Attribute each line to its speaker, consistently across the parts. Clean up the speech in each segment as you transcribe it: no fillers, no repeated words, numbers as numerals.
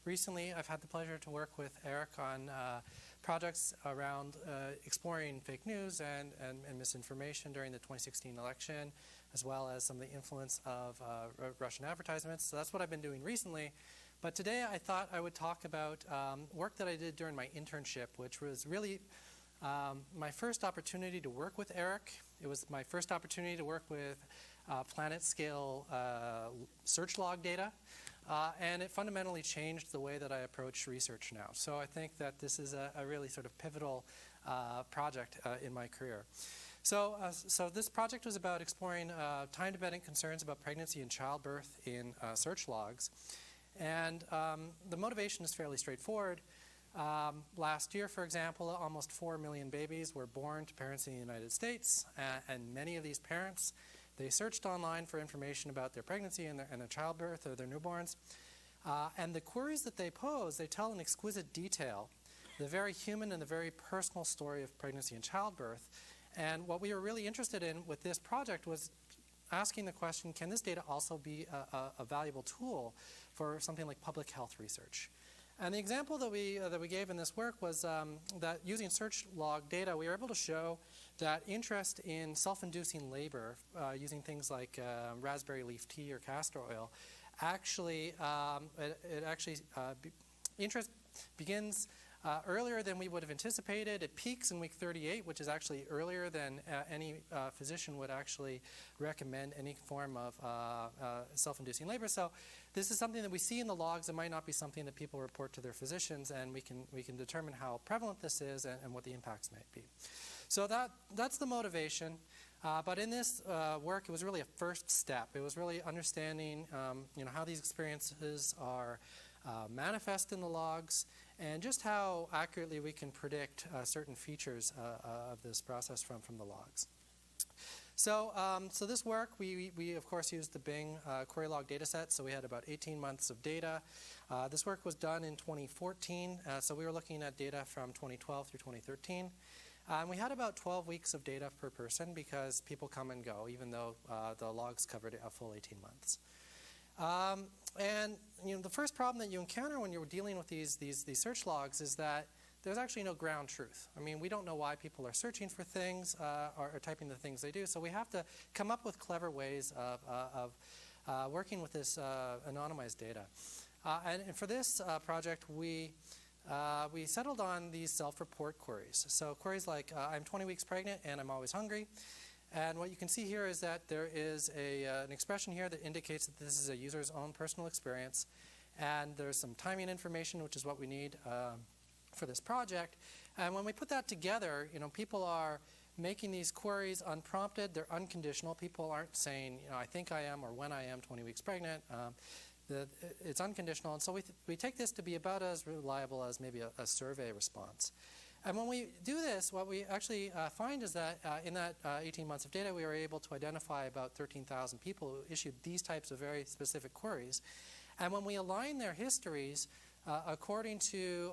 Speaker 1: recently I've had the pleasure to work with Eric on projects around exploring fake news and misinformation during the 2016 election, as well as some of the influence of Russian advertisements. So that's what I've been doing recently. But today I thought I would talk about work that I did during my internship, which was really my first opportunity to work with Eric. It was my first opportunity to work with planet-scale search log data. And it fundamentally changed the way that I approach research now. So I think that this is a really sort of pivotal project in my career. So this project was about exploring time-dependent concerns about pregnancy and childbirth in search logs. And the motivation is fairly straightforward. Last year, for example, almost 4 million babies were born to parents in the United States. And many of these parents, they searched online for information about their pregnancy and their childbirth or their newborns. And the queries that they pose, they tell in exquisite detail the very human and the very personal story of pregnancy and childbirth. And what we were really interested in with this project was asking the question, can this data also be a valuable tool for something like public health research? And the example that we gave in this work was that using search log data, we were able to show that interest in self-inducing labor using things like raspberry leaf tea or castor oil, interest begins earlier than we would have anticipated. It peaks in week 38, which is actually earlier than any physician would actually recommend any form of self-inducing labor. So this is something that we see in the logs. It might not be something that people report to their physicians, and we can determine how prevalent this is and what the impacts might be. So that's the motivation. But in this work, it was really a first step. It was really understanding how these experiences are manifest in the logs, and just how accurately we can predict certain features of this process from the logs. So this work, we of course used the Bing query log data set, so we had about 18 months of data. This work was done in 2014, so we were looking at data from 2012 through 2013. And we had about 12 weeks of data per person because people come and go, even though the logs covered a full 18 months. And the first problem that you encounter when you're dealing with these search logs is that there's actually no ground truth. I mean, we don't know why people are searching for things or typing the things they do. So we have to come up with clever ways of working with this anonymized data. And for this project, we settled on these self-report queries. So queries like, I'm 20 weeks pregnant and I'm always hungry. And what you can see here is that there is an expression here that indicates that this is a user's own personal experience. And there's some timing information, which is what we need for this project. And when we put that together, people are making these queries unprompted. They're unconditional. People aren't saying, I think I am or when I am 20 weeks pregnant. It's unconditional. And so we take this to be about as reliable as maybe a survey response. And when we do this, what we actually find is that in that 18 months of data, we were able to identify about 13,000 people who issued these types of very specific queries. And when we align their histories according to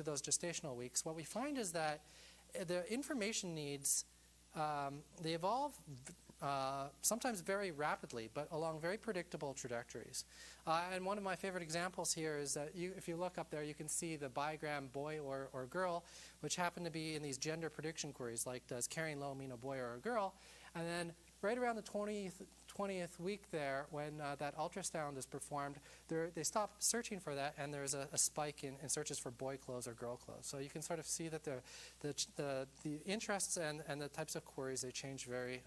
Speaker 1: those gestational weeks, what we find is that the information needs, they evolve sometimes very rapidly, but along very predictable trajectories. And one of my favorite examples here is that if you look up there, you can see the bigram boy or girl, which happen to be in these gender prediction queries, like does carrying low mean a boy or a girl? And then right around the 20th week there, when that ultrasound is performed, they stop searching for that, and there's a spike in searches for boy clothes or girl clothes. So you can sort of see that the interests and the types of queries, they change very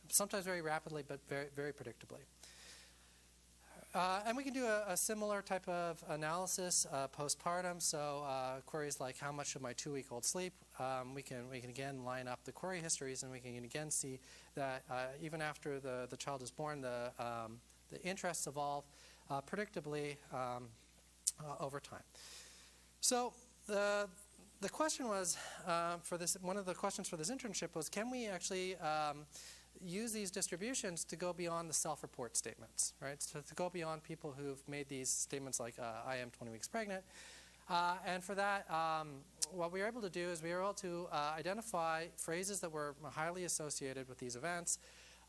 Speaker 1: sometimes very rapidly, but very, very predictably. And we can do a similar type of analysis postpartum. So queries like how much should my 2-week-old sleep? We can again line up the query histories, and we can again see that even after the child is born, the interests evolve predictably over time. So the question was one of the questions for this internship was, can we actually use these distributions to go beyond the self-report statements, right? So to go beyond people who've made these statements like, I am 20 weeks pregnant. And for that, what we were able to do is we were able to identify phrases that were highly associated with these events,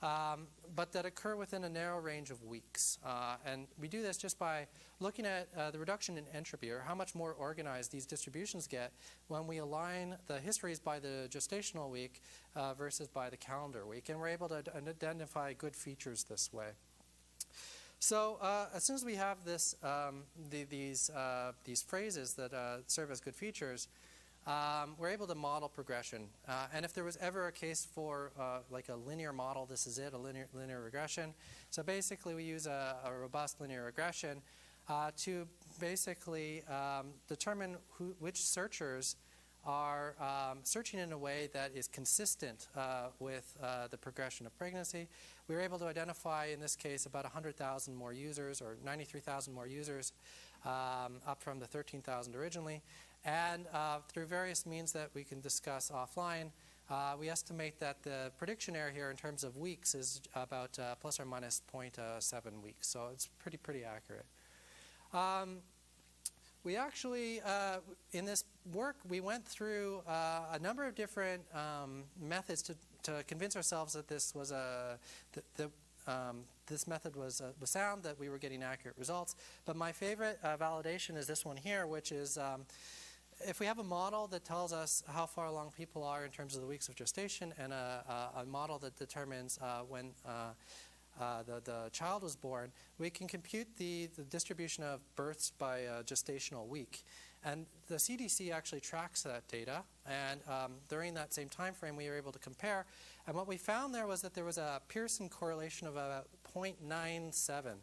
Speaker 1: but that occur within a narrow range of weeks. And we do this just by looking at the reduction in entropy, or how much more organized these distributions get when we align the histories by the gestational week versus by the calendar week. And we're able to identify good features this way. So as soon as we have this, these phrases that serve as good features, we're able to model progression. And if there was ever a case for like a linear model, this is it, a linear regression. So basically we use a robust linear regression to basically determine which searchers are searching in a way that is consistent with the progression of pregnancy. We were able to identify, in this case, about 100,000 more users, or 93,000 more users, up from the 13,000 originally. And through various means that we can discuss offline, we estimate that the prediction error here in terms of weeks is about plus or minus 0.7 weeks. So it's pretty accurate. We actually, in this work, we went through a number of different methods to convince ourselves that this was this method was sound, that we were getting accurate results. But my favorite validation is this one here, which is if we have a model that tells us how far along people are in terms of the weeks of gestation, and a model that determines when the child was born, we can compute the distribution of births by gestational week. And the CDC actually tracks that data, and during that same time frame we were able to compare. And what we found there was that there was a Pearson correlation of about 0.97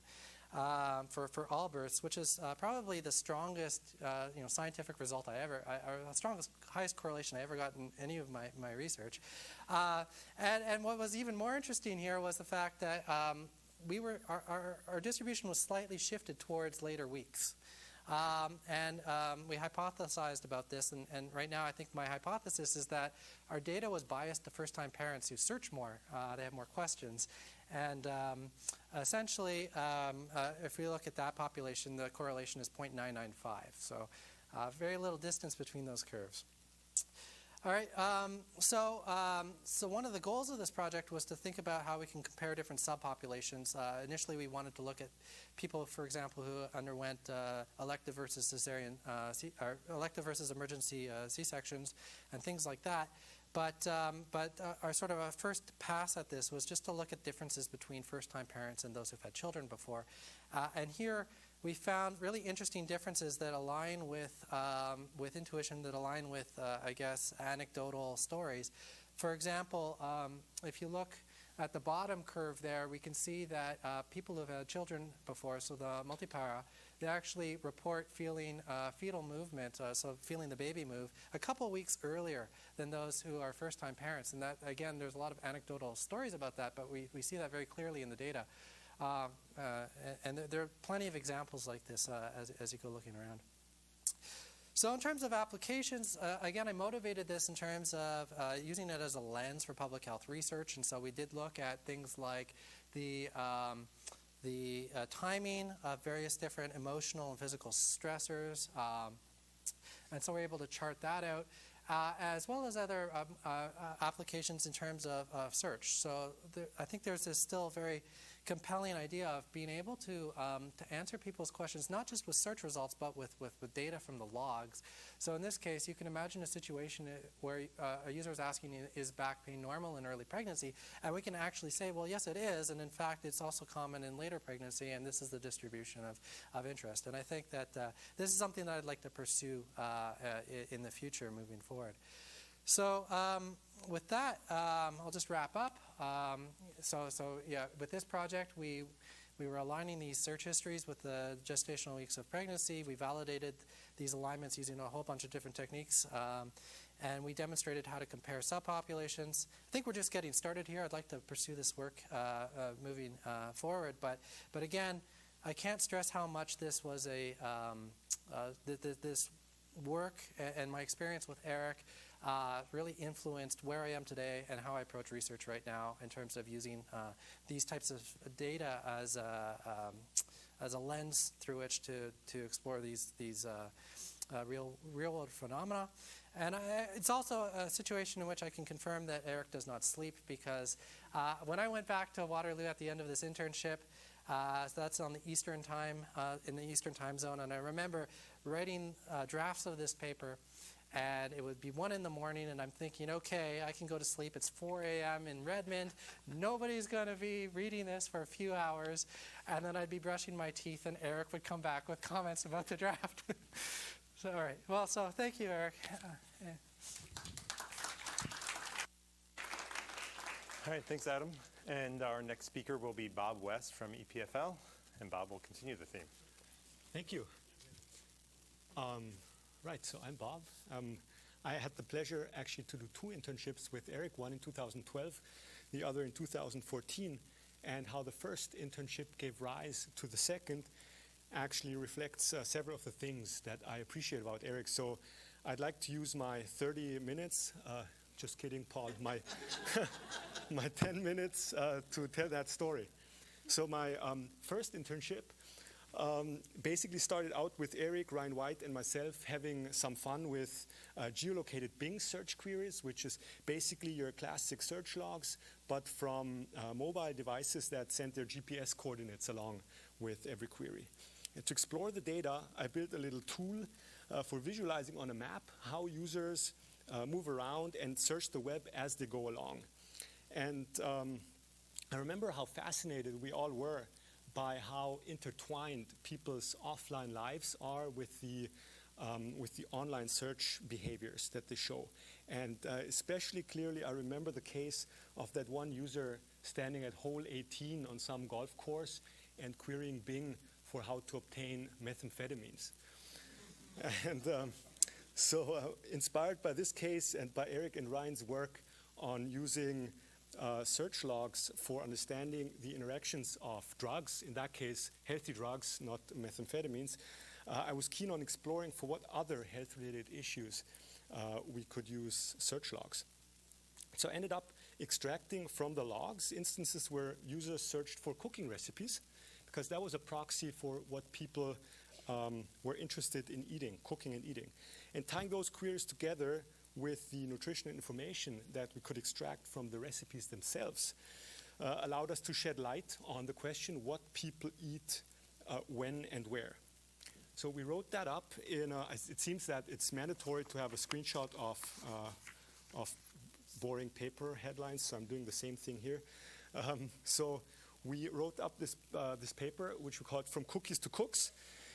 Speaker 1: for all births, which is probably the strongest scientific result I ever, or the strongest, highest correlation I ever got in any of my research. And what was even more interesting here was the fact that our distribution was slightly shifted towards later weeks. We hypothesized about this, and right now I think my hypothesis is that our data was biased to first-time parents who search more, they have more questions. And essentially, if we look at that population, the correlation is 0.995. So very little distance between those curves. All right, so one of the goals of this project was to think about how we can compare different subpopulations. Initially, we wanted to look at people, for example, who underwent elective versus cesarean, or elective versus emergency C-sections and things like that. But our sort of a first pass at this was just to look at differences between first-time parents and those who've had children before. And here we found really interesting differences that align with intuition, that align with, I guess, anecdotal stories. For example, if you look at the bottom curve there, we can see that people who've had children before, so the multipara, they actually report feeling fetal movement, so feeling the baby move, a couple weeks earlier than those who are first-time parents. And that, again, there's a lot of anecdotal stories about that, but we see that very clearly in the data. And there are plenty of examples like this as you go looking around. So in terms of applications, again, I motivated this in terms of using it as a lens for public health research. And so we did look at things like the timing of various different emotional and physical stressors. And so we're able to chart that out, as well as other applications in terms of search. So I think there's this still very compelling idea of being able to answer people's questions, not just with search results, but with data from the logs. So in this case, you can imagine a situation where a user is asking, is back pain normal in early pregnancy? And we can actually say, well, yes, it is. And in fact, it's also common in later pregnancy. And this is the distribution of interest. And I think that this is something that I'd like to pursue in the future moving forward. So with that, I'll just wrap up. So yeah, with this project, we were aligning these search histories with the gestational weeks of pregnancy. We validated these alignments using a whole bunch of different techniques. And we demonstrated how to compare subpopulations. I think we're just getting started here. I'd like to pursue this work moving forward. But again, I can't stress how much this was this work and my experience with Eric really influenced where I am today and how I approach research right now in terms of using these types of data as as a lens through which to explore these real world phenomena. And it's also a situation in which I can confirm that Eric does not sleep, because when I went back to Waterloo at the end of this internship, so that's on the Eastern time, in the Eastern time zone, and I remember writing drafts of this paper, and it would be 1 in the morning, and I'm thinking, okay, I can go to sleep. It's 4 a.m. in Redmond. Nobody's going to be reading this for a few hours. And then I'd be brushing my teeth, and Eric would come back with comments about the draft. So, all right. Well, so thank you, Eric.
Speaker 2: All right, thanks, Adam. And our next speaker will be Bob West from EPFL, and Bob will continue the theme.
Speaker 3: Thank you. Right, so I'm Bob. I had the pleasure actually to do 2 internships with Eric, one in 2012, the other in 2014, and how the first internship gave rise to the second actually reflects several of the things that I appreciate about Eric. So I'd like to use my 30 minutes, just kidding, Paul, my 10 minutes to tell that story. So my first internship basically started out with Eric, Ryan White, and myself having some fun with geolocated Bing search queries, which is basically your classic search logs, but from mobile devices that send their GPS coordinates along with every query. And to explore the data, I built a little tool for visualizing on a map how users move around and search the web as they go along. And I remember how fascinated we all were by how intertwined people's offline lives are with the online search behaviors that they show. And especially clearly, I remember the case of that one user standing at hole 18 on some golf course and querying Bing for how to obtain methamphetamines. And so inspired by this case and by Eric and Ryan's work on using search logs for understanding the interactions of drugs, in that case, healthy drugs, not methamphetamines, I was keen on exploring for what other health-related issues we could use search logs. So I ended up extracting from the logs instances where users searched for cooking recipes, because that was a proxy for what people were interested in eating, cooking and eating. And tying those queries together with the nutritional information that we could extract from the recipes themselves allowed us to shed light on the question what people eat, when and where. So we wrote that up in it seems that it's mandatory to have a screenshot of boring paper headlines, so I'm doing the same thing here. So we wrote up this paper, which we called From Cookies to Cooks,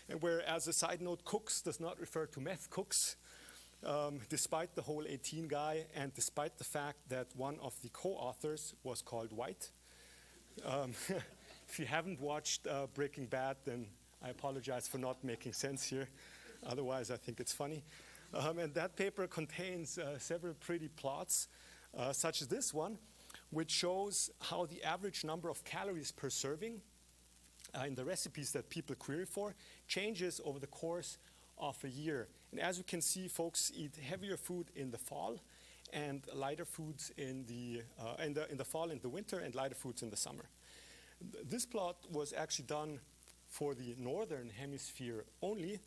Speaker 3: and where, as a side note, cooks does not refer to meth cooks, despite the whole 18 guy and despite the fact that one of the co-authors was called White. If you haven't watched Breaking Bad, then I apologize for not making sense here. Otherwise, I think it's funny. And that paper contains several pretty plots, such as this one, which shows how the average number of calories per serving in the recipes that people query for changes over the course of a year. And as you can see, folks eat heavier food in the fall and lighter foods in the fall and the winter, and lighter foods in the summer. This plot was actually done for the northern hemisphere only.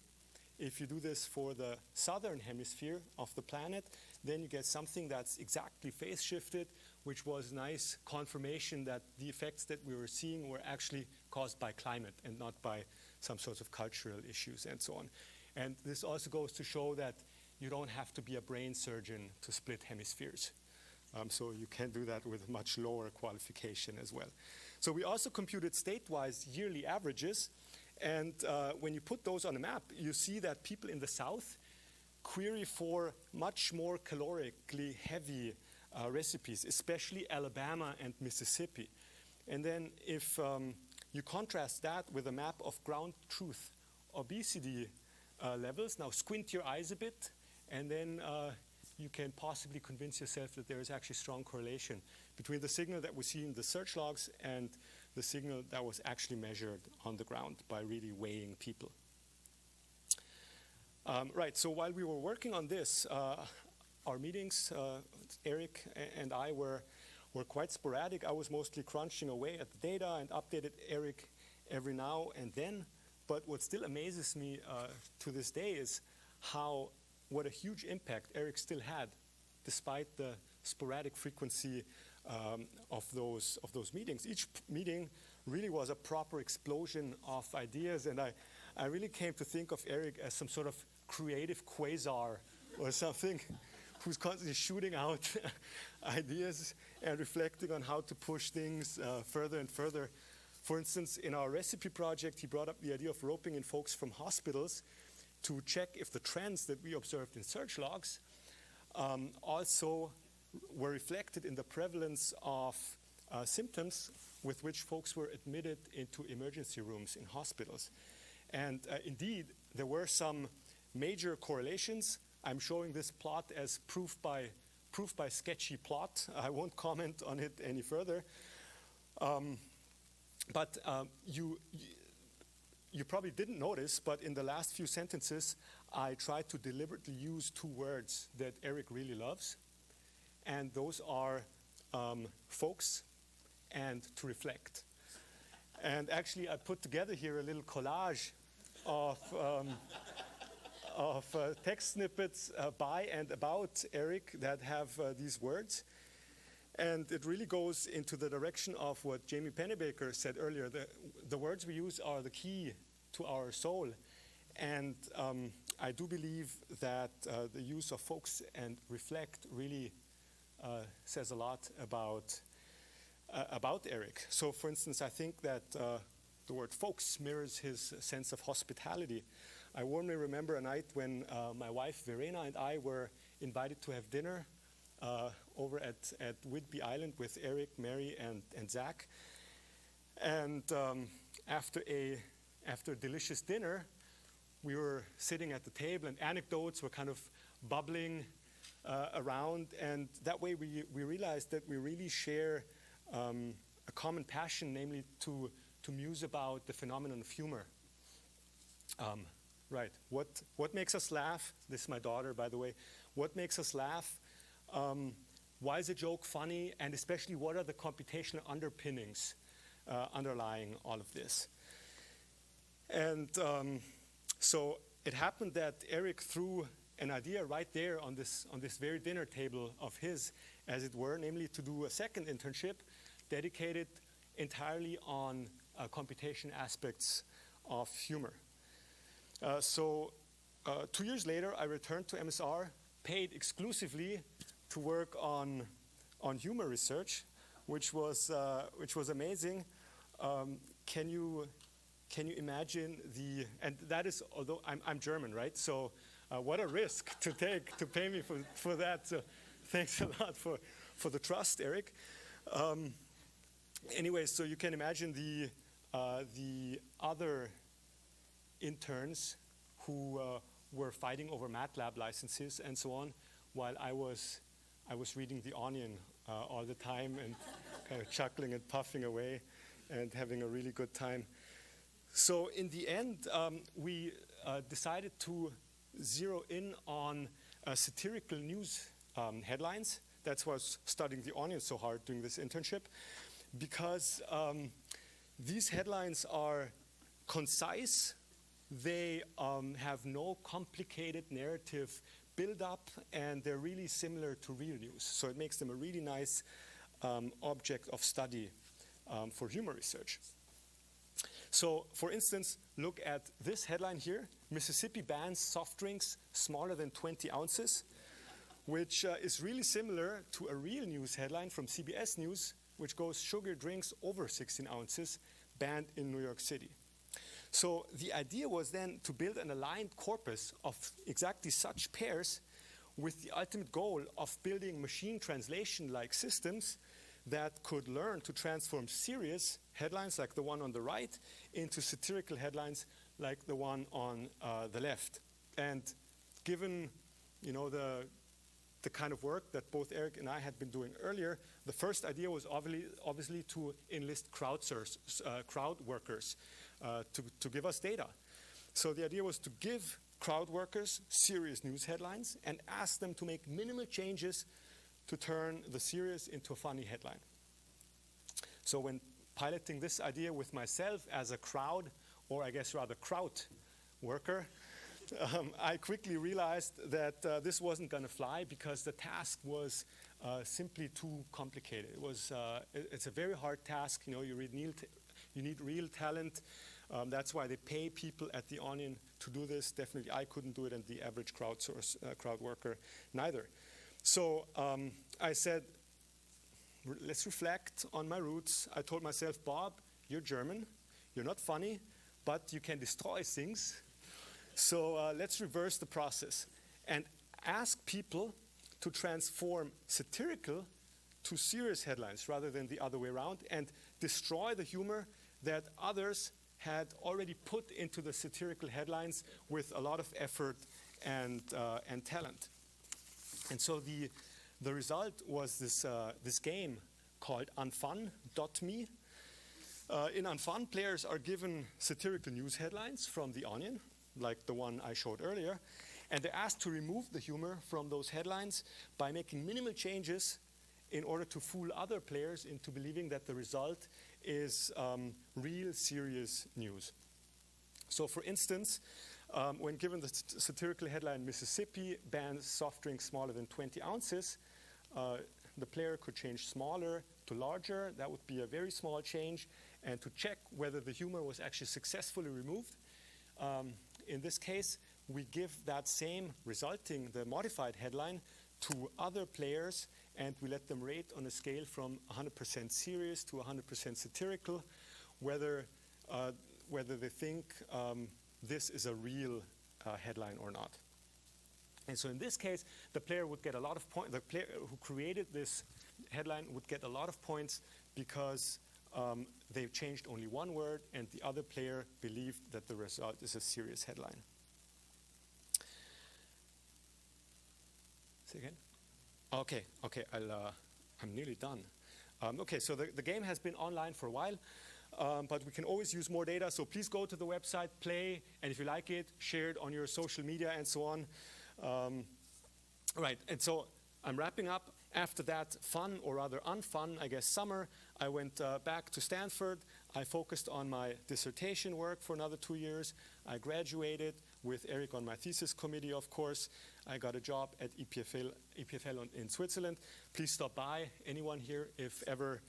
Speaker 3: If you do this for the southern hemisphere of the planet, then you get something that's exactly phase shifted, which was nice confirmation that the effects that we were seeing were actually caused by climate and not by some sorts of cultural issues and so on. And this also goes to show that you don't have to be a brain surgeon to split hemispheres. So you can do that with much lower qualification as well. So we also computed state-wise yearly averages. And when you put those on a map, you see that people in the south query for much more calorically heavy recipes, especially Alabama and Mississippi. And then if you contrast that with a map of ground truth obesity levels, now squint your eyes a bit, and then you can possibly convince yourself that there is actually strong correlation between the signal that we see in the search logs and the signal that was actually measured on the ground by really weighing people. Right, so while we were working on this, our meetings, Eric and I were quite sporadic. I was mostly crunching away at the data and updated Eric every now and then. But what still amazes me to this day is what a huge impact Eric still had, despite the sporadic frequency of those meetings. Each meeting really was a proper explosion of ideas, and I really came to think of Eric as some sort of creative quasar or something, who's constantly shooting out ideas and reflecting on how to push things further and further. For instance, in our recipe project, he brought up the idea of roping in folks from hospitals to check if the trends that we observed in search logs also were reflected in the prevalence of symptoms with which folks were admitted into emergency rooms in hospitals. And indeed, there were some major correlations. I'm showing this plot as proof by sketchy plot. I won't comment on it any further. But you probably didn't notice, but in the last few sentences, I tried to deliberately use two words that Eric really loves. And those are folks and to reflect. And actually, I put together here a little collage of text snippets by and about Eric that have these words. And it really goes into the direction of what Jamie Pennebaker said earlier. The words we use are the key to our soul. And I do believe that the use of focus and reflect really says a lot about Eric. So for instance, I think that the word focus mirrors his sense of hospitality. I warmly remember a night when my wife Verena and I were invited to have dinner over at Whidbey Island with Eric, Mary, and Zach. And after a delicious dinner, we were sitting at the table, and anecdotes were kind of bubbling around. And that way, we realized that we really share a common passion, namely to muse about the phenomenon of humor. Right. What makes us laugh? This is my daughter, by the way. What makes us laugh? Why is a joke funny? And especially, what are the computational underpinnings underlying all of this? And so it happened that Eric threw an idea right there on this very dinner table of his, as it were, namely to do a second internship dedicated entirely on computation aspects of humor. So 2 years later, I returned to MSR, paid exclusively to work on humor research, which was amazing. Can you imagine and that is, although I'm German, right? So what a risk to take to pay me for that. So thanks a lot for the trust, Eric. Anyway, so you can imagine the other interns who were fighting over MATLAB licenses and so on, while I was reading The Onion all the time and kind of chuckling and puffing away and having a really good time. So in the end, we decided to zero in on satirical news headlines. That's why I was studying The Onion so hard doing this internship, because these headlines are concise. They have no complicated narrative build-up, and they're really similar to real news. So it makes them a really nice object of study for humor research. So, for instance, look at this headline here: Mississippi bans soft drinks smaller than 20 ounces, which is really similar to a real news headline from CBS News, which goes, sugar drinks over 16 ounces banned in New York City. So the idea was then to build an aligned corpus of exactly such pairs, with the ultimate goal of building machine translation-like systems that could learn to transform serious headlines like the one on the right into satirical headlines like the one on the left. And given, the kind of work that both Eric and I had been doing earlier, the first idea was obviously to enlist crowd workers to give us data. So the idea was to give crowd workers serious news headlines and ask them to make minimal changes to turn the serious into a funny headline. So when piloting this idea with myself as a crowd, or I guess rather kraut worker, I quickly realized that this wasn't going to fly because the task was simply too complicated. It's a very hard task. You know, you need real talent. That's why they pay people at the Onion to do this. Definitely, I couldn't do it, and the average crowd worker neither. So I said, let's reflect on my roots. I told myself, Bob, you're German. You're not funny, but you can destroy things. So let's reverse the process and ask people to transform satirical to serious headlines rather than the other way around, and destroy the humor that others had already put into the satirical headlines with a lot of effort and talent. And so the result was this game called Unfun.me. In Unfun, players are given satirical news headlines from The Onion, like the one I showed earlier, and they're asked to remove the humor from those headlines by making minimal changes in order to fool other players into believing that the result is real, serious news. So for instance, when given the satirical headline, Mississippi bans soft drinks smaller than 20 ounces, the player could change smaller to larger. That would be a very small change. And to check whether the humor was actually successfully removed, in this case, we give that same resulting, the modified headline, to other players, and we let them rate on a scale from 100% serious to 100% satirical, whether they think this is a real headline or not. And so in this case, the player would get a lot of points. The player who created this headline would get a lot of points because they've changed only one word, and the other player believed that the result is a serious headline. Say again? Okay, I'm nearly done. Okay, so the game has been online for a while, but we can always use more data, so please go to the website, play, and if you like it, share it on your social media and so on. Right, and so I'm wrapping up. After that fun, or rather unfun, I guess, summer, I went back to Stanford. I focused on my dissertation work for another 2 years. I graduated with Eric on my thesis committee, of course. I got a job at EPFL in Switzerland. Please stop by, anyone here, if ever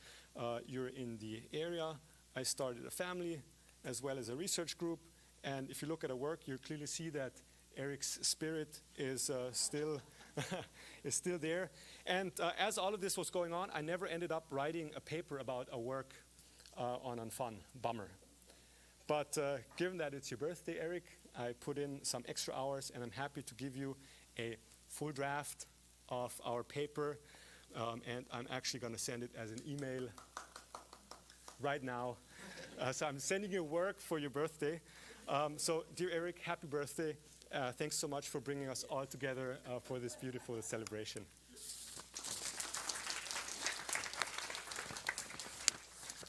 Speaker 3: you're in the area. I started a family as well as a research group. And if you look at our work, you clearly see that Eric's spirit is still is still there. And as all of this was going on, I never ended up writing a paper about a work on Unfun. Bummer. But given that it's your birthday, Eric, I put in some extra hours, and I'm happy to give you a full draft of our paper. And I'm actually going to send it as an email right now. So I'm sending you work for your birthday. So dear Eric, happy birthday. Thanks so much for bringing us all together for this beautiful celebration.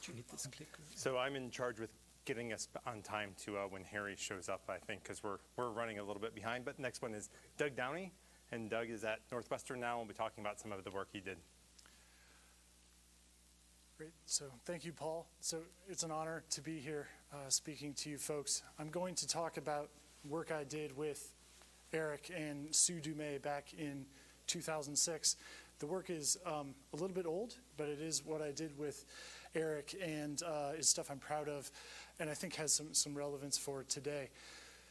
Speaker 3: Do you need this clicker?
Speaker 2: So I'm in charge with getting us on time to when Harry shows up, I think, because we're running a little bit behind. But next one is Doug Downey, and Doug is at Northwestern now. We'll be talking about some of the work he did.
Speaker 4: Great. So thank you, Paul. So it's an honor to be here speaking to you folks. I'm going to talk about work I did with Eric and Sue Dumais back in 2006. The work is a little bit old, but it is what I did with Eric, and is stuff I'm proud of, and I think has some relevance for today.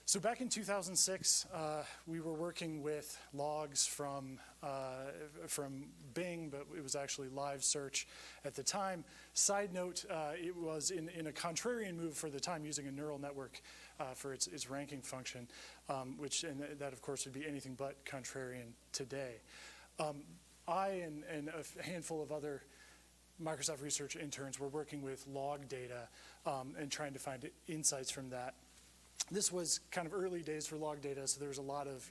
Speaker 4: So back in 2006, we were working with logs from Bing, but it was actually live search at the time. Side note, it was in a contrarian move for the time, using a neural network for its ranking function, and that of course would be anything but contrarian today. I and a handful of other Microsoft research interns were working with log data and trying to find insights from that. This was kind of early days for log data, so there was a lot of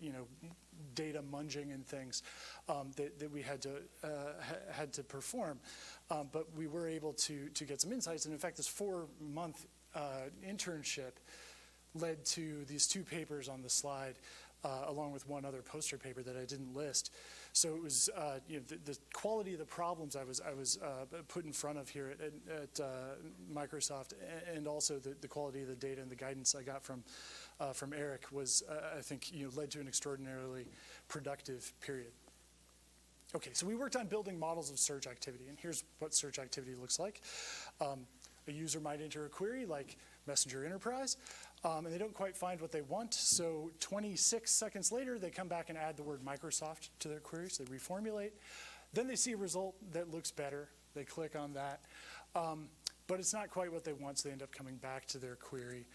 Speaker 4: data munging and things that we had to perform, but we were able to get some insights. And in fact, this 4-month internship led to these 2 papers on the slide. along with one other poster paper that I didn't list. So it was the quality of the problems I was put in front of here at Microsoft, and also the quality of the data and the guidance I got from Eric was, I think, led to an extraordinarily productive period. Okay, so we worked on building models of search activity, and here's what search activity looks like. A user might enter a query like Messenger Enterprise, and they don't quite find what they want, so 26 seconds later, they come back and add the word Microsoft to their query, so they reformulate. Then they see a result that looks better. They click on that, but it's not quite what they want, so they end up coming back to their query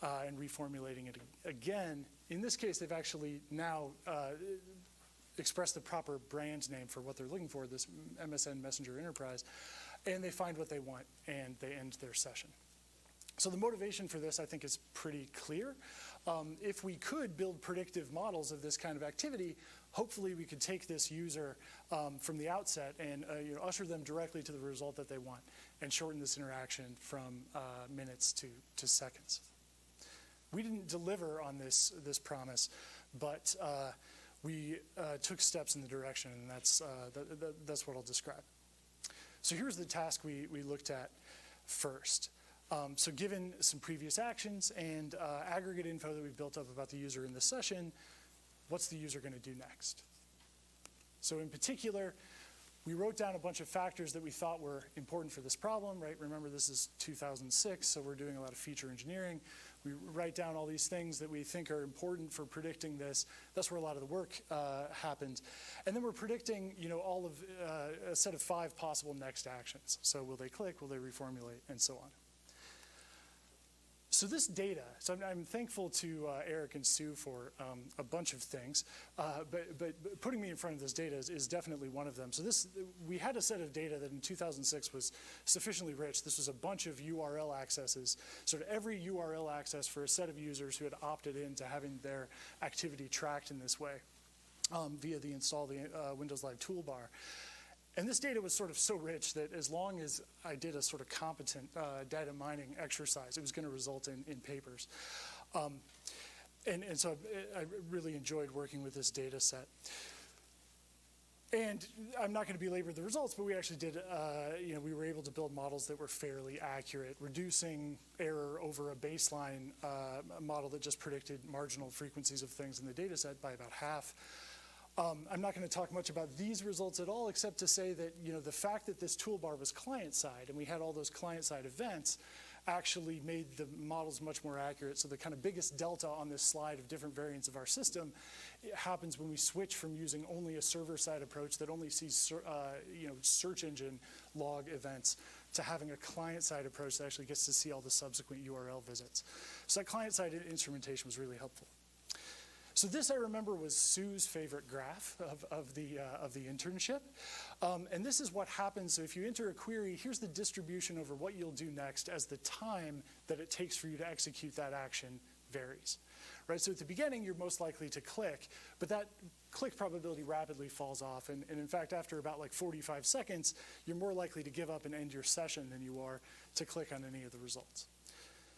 Speaker 4: and reformulating it again. In this case, they've actually now express the proper brand name for what they're looking for, this MSN Messenger Enterprise, and they find what they want, and they end their session. So the motivation for this, I think, is pretty clear. If we could build predictive models of this kind of activity, hopefully we could take this user from the outset and usher them directly to the result that they want and shorten this interaction from minutes to seconds. We didn't deliver on this promise, but we took steps in the direction, and that's what I'll describe. So here's the task we looked at first. So given some previous actions and aggregate info that we've built up about the user in this session, what's the user going to do next? So in particular, we wrote down a bunch of factors that we thought were important for this problem, right? Remember, this is 2006, so we're doing a lot of feature engineering. We write down all these things that we think are important for predicting this. That's where a lot of the work happened. And then we're predicting, all of a set of 5 possible next actions. So will they click, will they reformulate, and so on. So this data, so I'm thankful to Eric and Sue for a bunch of things, but putting me in front of this data is definitely one of them. So we had a set of data that in 2006 was sufficiently rich. This was a bunch of URL accesses, sort of every URL access for a set of users who had opted into having their activity tracked in this way via the install the Windows Live toolbar. And this data was sort of so rich that as long as I did a sort of competent data mining exercise, it was going to result in papers. And so I really enjoyed working with this data set. And I'm not going to belabor the results, but we actually did, we were able to build models that were fairly accurate, reducing error over a baseline model that just predicted marginal frequencies of things in the data set by about half. I'm not going to talk much about these results at all, except to say that the fact that this toolbar was client-side and we had all those client-side events actually made the models much more accurate. So the kind of biggest delta on this slide of different variants of our system happens when we switch from using only a server-side approach that only sees search engine log events to having a client-side approach that actually gets to see all the subsequent URL visits. So that client-side instrumentation was really helpful. So this, I remember, was Sue's favorite graph of the internship. And this is what happens. So if you enter a query, here's the distribution over what you'll do next as the time that it takes for you to execute that action varies. Right? So at the beginning, you're most likely to click, but that click probability rapidly falls off. And in fact, after about like 45 seconds, you're more likely to give up and end your session than you are to click on any of the results.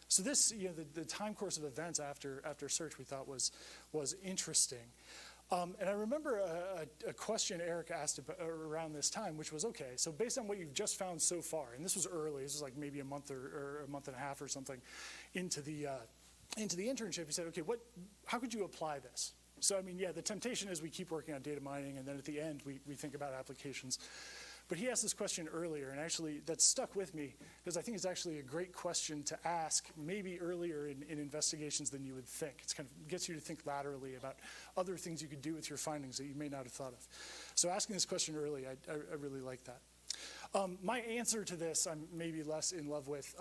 Speaker 4: So this, the time course of events after search we thought was interesting. And I remember a question Eric asked around this time, which was, okay, so based on what you've just found so far, and this was early, this was like maybe a month or a month and a half or something into the internship, he said, okay, how could you apply this? So I mean, yeah, the temptation is we keep working on data mining, and then at the end we think about applications. But he asked this question earlier, and actually that stuck with me because I think it's actually a great question to ask maybe earlier in investigations than you would think. It kind of gets you to think laterally about other things you could do with your findings that you may not have thought of. So asking this question early, I really like that. My answer to this, I'm maybe less in love with.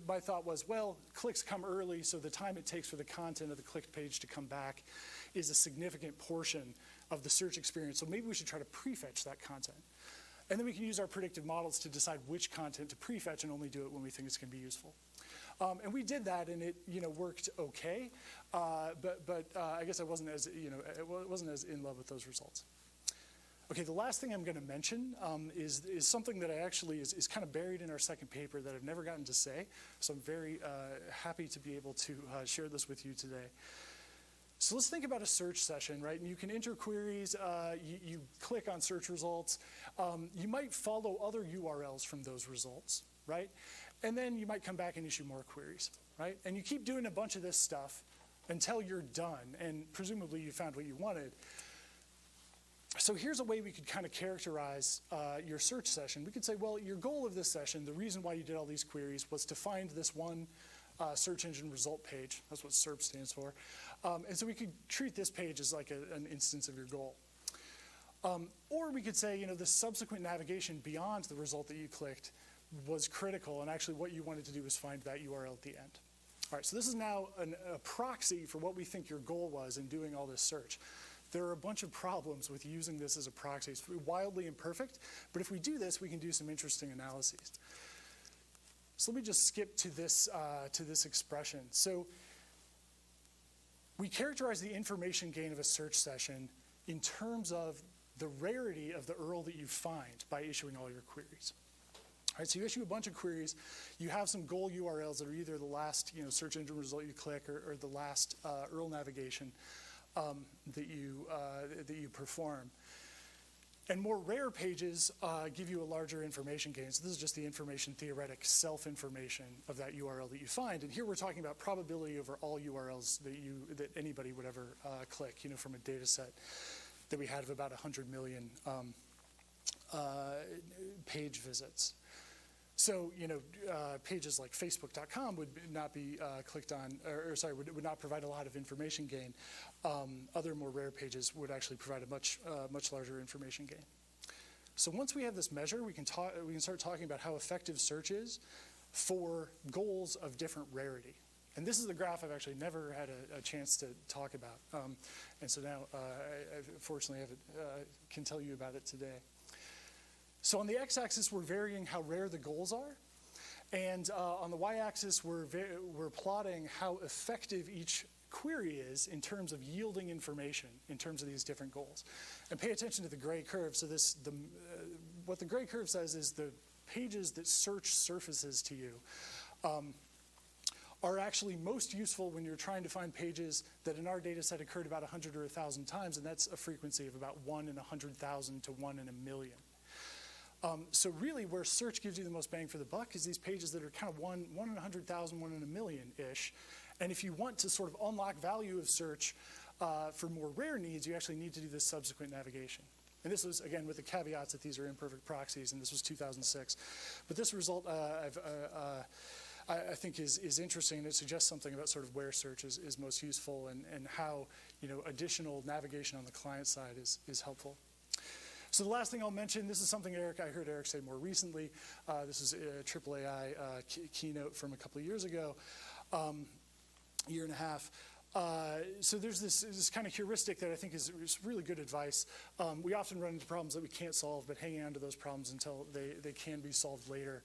Speaker 4: My thought was, well, clicks come early, so the time it takes for the content of the clicked page to come back is a significant portion of the search experience. So maybe we should try to prefetch that content. And then we can use our predictive models to decide which content to prefetch and only do it when we think it's going to be useful. And we did that, and it worked okay. But I guess I wasn't as in love with those results. Okay, the last thing I'm going to mention is something that I actually is kind of buried in our second paper that I've never gotten to say. So I'm very happy to be able to share this with you today. So let's think about a search session, right? And you can enter queries, you click on search results. You might follow other URLs from those results, right? And then you might come back and issue more queries, right? And you keep doing a bunch of this stuff until you're done, and presumably you found what you wanted. So here's a way we could kind of characterize your search session. We could say, well, your goal of this session, the reason why you did all these queries was to find this one search engine result page. That's what SERP stands for. And so we could treat this page as like an instance of your goal. Or we could say, the subsequent navigation beyond the result that you clicked was critical, and actually what you wanted to do was find that URL at the end. All right, so this is now a proxy for what we think your goal was in doing all this search. There are a bunch of problems with using this as a proxy. It's wildly imperfect, but if we do this, we can do some interesting analyses. So let me just skip to this expression. So we characterize the information gain of a search session in terms of the rarity of the URL that you find by issuing all your queries. All right, so you issue a bunch of queries. You have some goal URLs that are either the last search engine result you click or the last URL navigation that you perform. And more rare pages give you a larger information gain. So this is just the information theoretic self-information of that URL that you find. And here we're talking about probability over all URLs that anybody would ever click, from a data set that we had of about 100 million page visits. So, pages like Facebook.com would not be clicked on, would not provide a lot of information gain. Other more rare pages would actually provide a much larger information gain. So once we have this measure, we can start talking about how effective search is for goals of different rarity. And this is the graph I've actually never had a chance to talk about. And so now, I fortunately can tell you about it today. So on the x-axis, we're varying how rare the goals are. And on the y-axis, we're plotting how effective each query is in terms of yielding information in terms of these different goals. And pay attention to the gray curve. So what the gray curve says is the pages that search surfaces to you are actually most useful when you're trying to find pages that in our data set occurred about 100 or 1,000 times, and that's a frequency of about 1 in 100,000 to 1 in a million. So really where search gives you the most bang for the buck is these pages that are kind of 1 in 100,000, 1 in a million-ish. And if you want to sort of unlock value of search for more rare needs, you actually need to do this subsequent navigation. And this was, again, with the caveats that these are imperfect proxies, and this was 2006. But this result I think is interesting, and it suggests something about sort of where search is most useful and how additional navigation on the client side is helpful. So the last thing I'll mention, this is something I heard Eric say more recently. This is a AAAI keynote from a couple of years ago, year and a half. So there's this kind of heuristic that I think is really good advice. We often run into problems that we can't solve, but hanging on to those problems until they can be solved later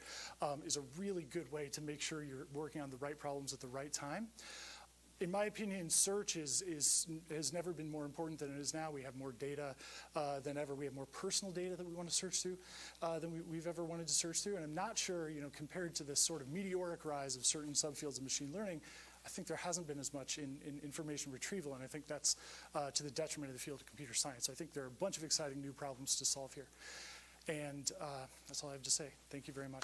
Speaker 4: is a really good way to make sure you're working on the right problems at the right time. In my opinion, search has never been more important than it is now. We have more data than ever. We have more personal data that we want to search through than we've ever wanted to search through. And I'm not sure, compared to this sort of meteoric rise of certain subfields of machine learning, I think there hasn't been as much in information retrieval, and I think that's to the detriment of the field of computer science. I think there are a bunch of exciting new problems to solve here. And that's all I have to say. Thank you very much.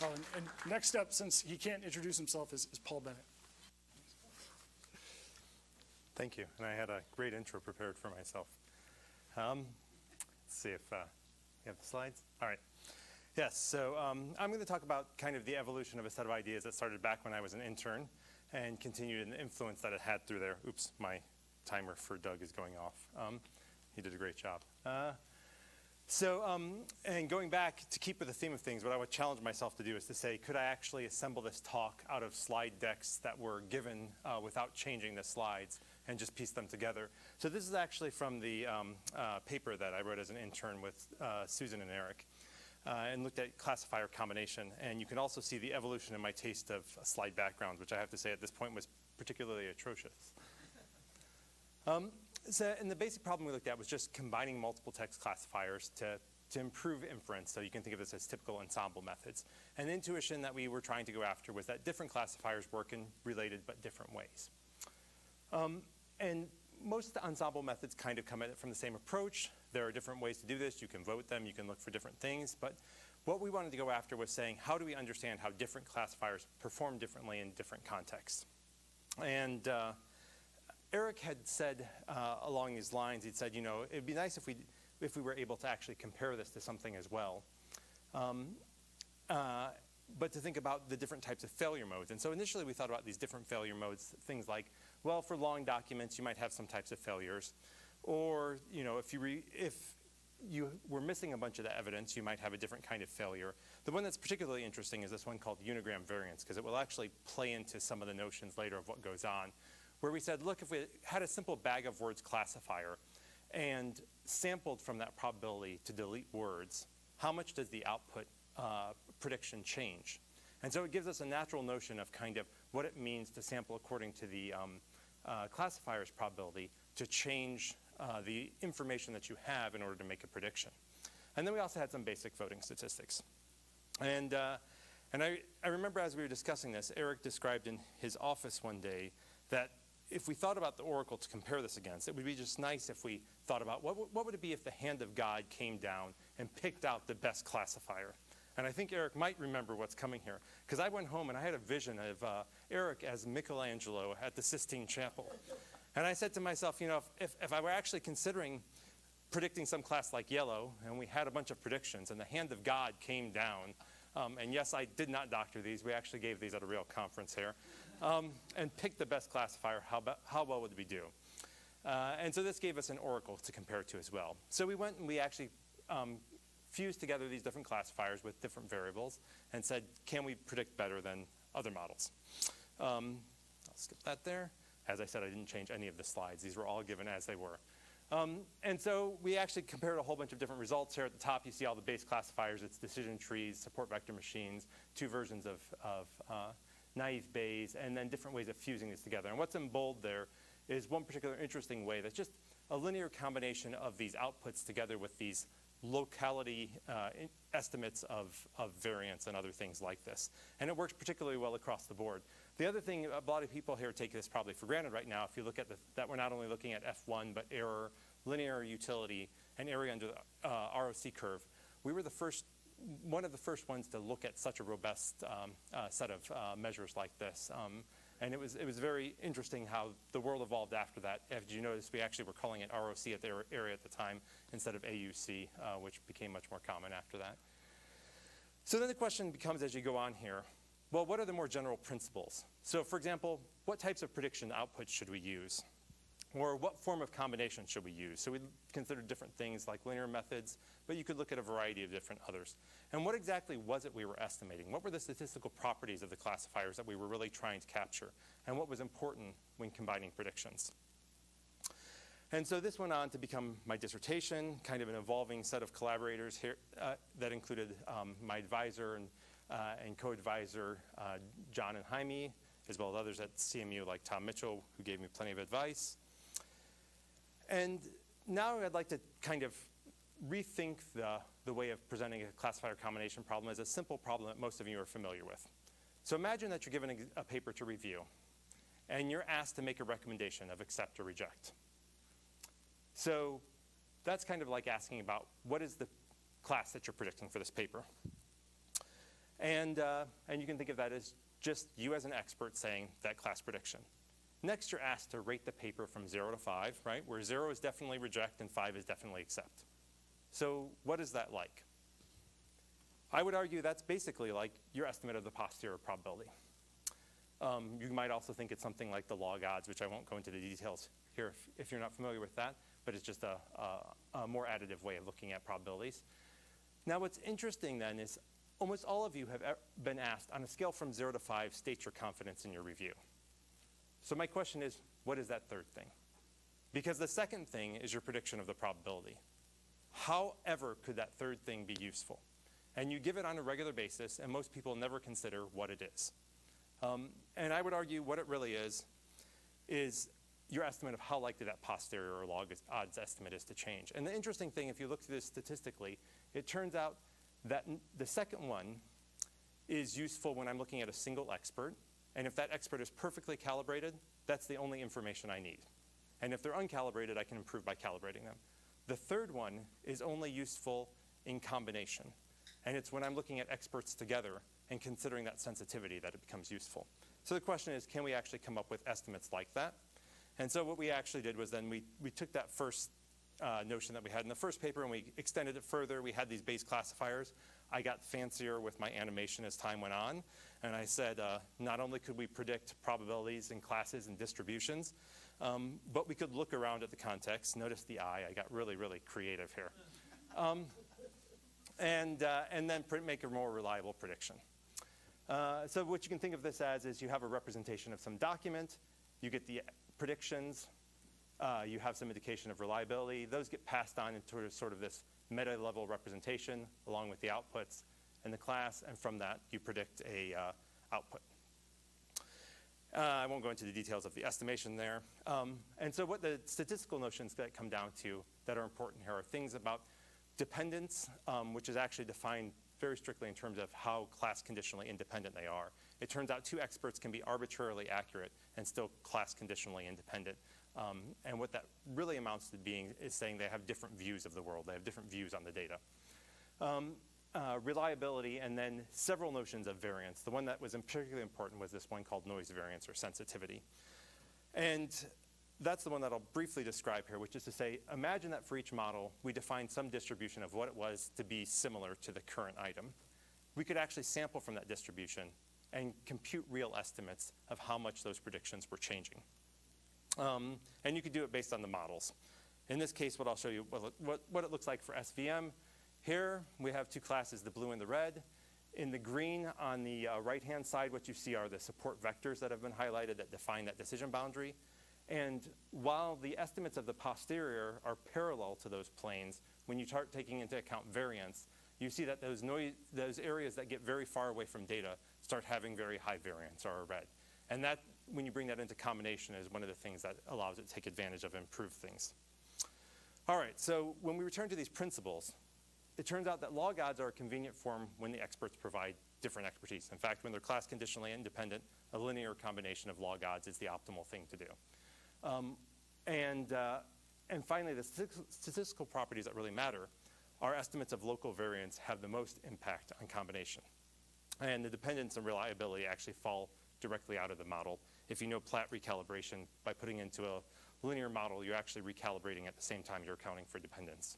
Speaker 4: Oh, and next up, since he can't introduce himself, is Paul Bennett.
Speaker 2: Thank you. And I had a great intro prepared for myself. Let's see if you have the slides. All right. Yes, so I'm going to talk about kind of the evolution of a set of ideas that started back when I was an intern and continued in the influence that it had through there. Oops, my timer for Doug is going off. He did a great job. And going back to keep with the theme of things, what I would challenge myself to do is to say, could I actually assemble this talk out of slide decks that were given without changing the slides and just piece them together? So this is actually from the paper that I wrote as an intern with Susan and Eric. And looked at classifier combination. And you can also see the evolution in my taste of slide backgrounds, which I have to say at this point was particularly atrocious. And the basic problem we looked at was just combining multiple text classifiers to to improve inference. So you can think of this as typical ensemble methods. And the intuition that we were trying to go after was that different classifiers work in related but different ways. And most of the ensemble methods kind of come at it from the same approach. There are different ways to do this. You can vote them. You can look for different things. But what we wanted to go after was saying, how do we understand how different classifiers perform differently in different contexts? And Eric had said along these lines, he'd said, it'd be nice if we were able to actually compare this to something as well. But to think about the different types of failure modes. And so initially we thought about these different failure modes, things like, well, for long documents, you might have some types of failures. Or, if you were missing a bunch of the evidence, you might have a different kind of failure. The one that's particularly interesting is this one called unigram variance, because it will actually play into some of the notions later of what goes on, where we said, look, if we had a simple bag of words classifier and sampled from that probability to delete words, how much does the output prediction change? And so it gives us a natural notion of kind of what it means to sample according to the classifier's probability to change the information that you have in order to make a prediction. And then we also had some basic voting statistics. And I remember as we were discussing this, Eric described in his office one day that if we thought about the oracle to compare this against, it would be just nice if we thought about what would it be if the hand of God came down and picked out the best classifier. And I think Eric might remember what's coming here, because I went home and I had a vision of Eric as Michelangelo at the Sistine Chapel. And I said to myself, if I were actually considering predicting some class like yellow, and we had a bunch of predictions, and the hand of God came down, and yes, I did not doctor these. We actually gave these at a real conference here, and picked the best classifier. How well would we do? And so this gave us an oracle to compare to as well. So we went and we actually fused together these different classifiers with different variables and said, can we predict better than other models? I'll skip that there. As I said, I didn't change any of the slides. These were all given as they were. And so we actually compared a whole bunch of different results. Here at the top, you see all the base classifiers. It's decision trees, support vector machines, 2 versions of naive Bayes, and then different ways of fusing these together. And what's in bold there is one particular interesting way that's just a linear combination of these outputs together with these locality estimates of variance and other things like this. And it works particularly well across the board. The other thing, a lot of people here take this probably for granted right now, if you look at that we're not only looking at F1, but error, linear utility, and area under the ROC curve. We were one of the first ones to look at such a robust set of measures like this. And it was very interesting how the world evolved after that. As you notice, we actually were calling it ROC at the area at the time instead of AUC, which became much more common after that. So then the question becomes, as you go on here, well, what are the more general principles? So for example, what types of prediction outputs should we use? Or what form of combination should we use? So we considered different things like linear methods, but you could look at a variety of different others. And what exactly was it we were estimating? What were the statistical properties of the classifiers that we were really trying to capture? And what was important when combining predictions? And so this went on to become my dissertation, kind of an evolving set of collaborators here that included my advisor and co-advisor, John and Jaime, as well as others at CMU like Tom Mitchell, who gave me plenty of advice. And now I'd like to kind of rethink the way of presenting a classifier combination problem as a simple problem that most of you are familiar with. So imagine that you're given a paper to review, and you're asked to make a recommendation of accept or reject. So that's kind of like asking about what is the class that you're predicting for this paper. And you can think of that as just you as an expert saying that class prediction. Next, you're asked to rate the paper from 0 to 5, right? Where 0 is definitely reject and 5 is definitely accept. So what is that like? I would argue that's basically like your estimate of the posterior probability. You might also think it's something like the log odds, which I won't go into the details here if you're not familiar with that, but it's just a more additive way of looking at probabilities. Now what's interesting then is almost all of you have been asked, on a scale from 0 to 5, state your confidence in your review. So my question is, what is that third thing? Because the second thing is your prediction of the probability. However could that third thing be useful? And you give it on a regular basis, and most people never consider what it is. And I would argue what it really is your estimate of how likely that posterior or log odds estimate is to change. And the interesting thing, if you look through this statistically, it turns out that the second one is useful when I'm looking at a single expert. And if that expert is perfectly calibrated, that's the only information I need. And if they're uncalibrated, I can improve by calibrating them. The third one is only useful in combination. And it's when I'm looking at experts together and considering that sensitivity that it becomes useful. So the question is, can we actually come up with estimates like that? And so what we actually did was then we took that first notion that we had in the first paper and we extended it further. We had these base classifiers. I got fancier with my animation as time went on. And I said, not only could we predict probabilities in classes and distributions, but we could look around at the context. Notice the eye. I got really, really creative here. And then make a more reliable prediction. So what you can think of this as is you have a representation of some document. You get the predictions. You have some indication of reliability. Those get passed on into sort of this meta-level representation along with the outputs in the class. And from that, you predict a output. I won't go into the details of the estimation there. And so what the statistical notions that come down to that are important here are things about dependence, which is actually defined very strictly in terms of how class conditionally independent they are. It turns out two experts can be arbitrarily accurate and still class conditionally independent. And what that really amounts to being is saying they have different views of the world. They have different views on the data. Reliability, and then several notions of variance. The one that was particularly important was this one called noise variance or sensitivity. And that's the one that I'll briefly describe here, which is to say, imagine that for each model, we defined some distribution of what it was to be similar to the current item. We could actually sample from that distribution and compute real estimates of how much those predictions were changing. And you could do it based on the models. In this case, what I'll show you, what it looks like for SVM. Here, we have two classes, the blue and the red. In the green on the right-hand side, what you see are the support vectors that have been highlighted that define that decision boundary. And while the estimates of the posterior are parallel to those planes, when you start taking into account variance, you see that those areas that get very far away from data start having very high variance or are red. And that, when you bring that into combination, is one of the things that allows it to take advantage of improved things. All right, so when we return to these principles, it turns out that log odds are a convenient form when the experts provide different expertise. In fact, when they're class conditionally independent, a linear combination of log odds is the optimal thing to do. And finally, the statistical properties that really matter are estimates of local variance have the most impact on combination. And the dependence and reliability actually fall directly out of the model. If you know Platt recalibration, by putting into a linear model, you're actually recalibrating at the same time you're accounting for dependence.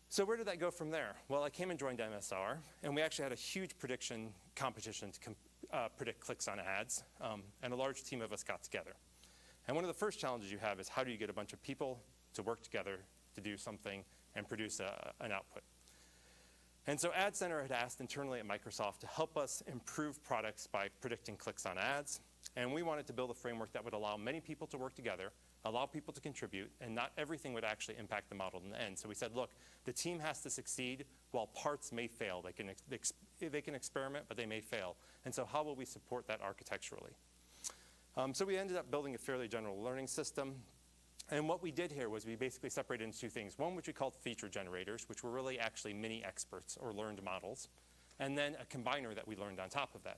Speaker 2: So where did that go from there? Well, I came and joined MSR, and we actually had a huge prediction competition to predict clicks on ads, and a large team of us got together. And one of the first challenges you have is how do you get a bunch of people to work together to do something and produce an output? And so Ad Center had asked internally at Microsoft to help us improve products by predicting clicks on ads. And we wanted to build a framework that would allow many people to work together, allow people to contribute, and not everything would actually impact the model in the end. So we said, look, the team has to succeed while parts may fail. They can experiment, but they may fail. And so how will we support that architecturally? So we ended up building a fairly general learning system. And what we did here was we basically separated into two things. One, which we called feature generators, which were really actually mini experts or learned models. And then a combiner that we learned on top of that.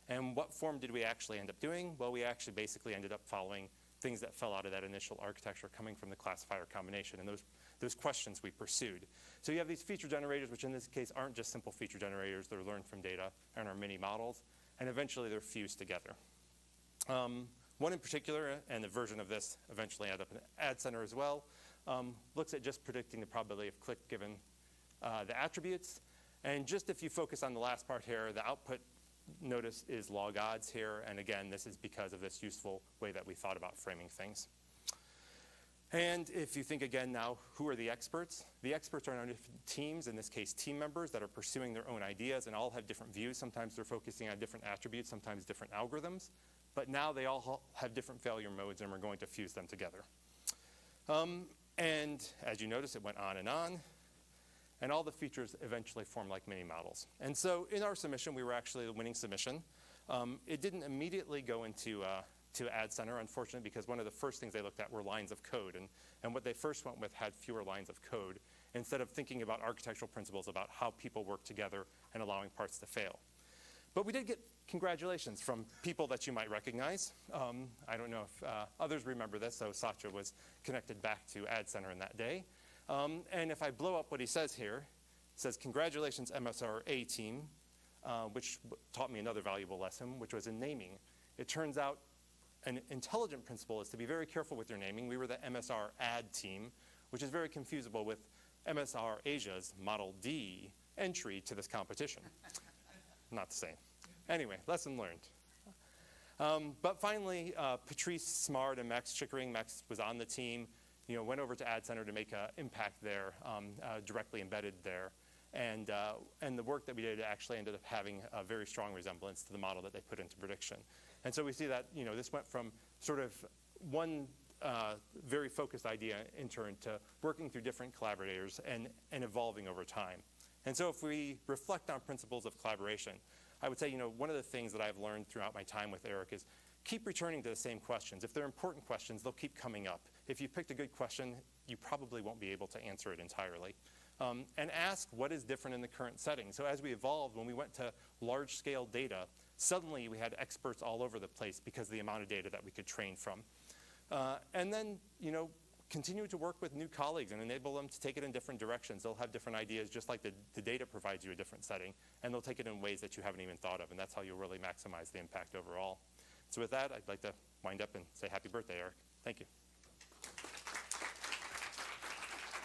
Speaker 2: And what form did we actually end up doing? Well, we actually basically ended up following things that fell out of that initial architecture coming from the classifier combination. And those questions we pursued. So you have these feature generators, which in this case aren't just simple feature generators. They're learned from data and are mini models. And eventually they're fused together. One in particular, and the version of this eventually ended up in Ad Center as well, looks at just predicting the probability of click given the attributes. And just if you focus on the last part here, the output notice is log odds here. And again, this is because of this useful way that we thought about framing things. And if you think again now, who are the experts? The experts are on different teams, in this case team members that are pursuing their own ideas and all have different views. Sometimes they're focusing on different attributes, sometimes different algorithms. But now they all have different failure modes and we're going to fuse them together. And as you notice, it went on. And all the features eventually form like mini models. And so in our submission, we were actually the winning submission. It didn't immediately go into to Ad Center, unfortunately, because one of the first things they looked at were lines of code. And what they first went with had fewer lines of code. instead of thinking about architectural principles about how people work together and allowing parts to fail. But we did get congratulations from people that you might recognize. I don't know if others remember this, so Satya was connected back to Ad Center in that day. And if I blow up what he says here, it says, "Congratulations, MSRA team," which taught me another valuable lesson, which was in naming. It turns out an intelligent principle is to be very careful with your naming. We were the MSRad team, which is very confusable with MSR Asia's Model D entry to this competition. Not the same. Anyway, lesson learned. But finally, Patrice Smart and Max Chickering, Max was on the team, went over to Ad Center to make an impact there, directly embedded there. And the work that we did actually ended up having a very strong resemblance to the model that they put into prediction. And so we see that, this went from sort of one very focused idea in turn to working through different collaborators and evolving over time. And so if we reflect on principles of collaboration, I would say, one of the things that I've learned throughout my time with Eric is keep returning to the same questions. If they're important questions, they'll keep coming up. If you picked a good question, you probably won't be able to answer it entirely. And ask what is different in the current setting. So as we evolved, when we went to large-scale data, suddenly we had experts all over the place because of the amount of data that we could train from. And then, continue to work with new colleagues and enable them to take it in different directions. They'll have different ideas, just like the data provides you a different setting, and they'll take it in ways that you haven't even thought of, and that's how you'll really maximize the impact overall. So with that, I'd like to wind up and say happy birthday, Eric. Thank you.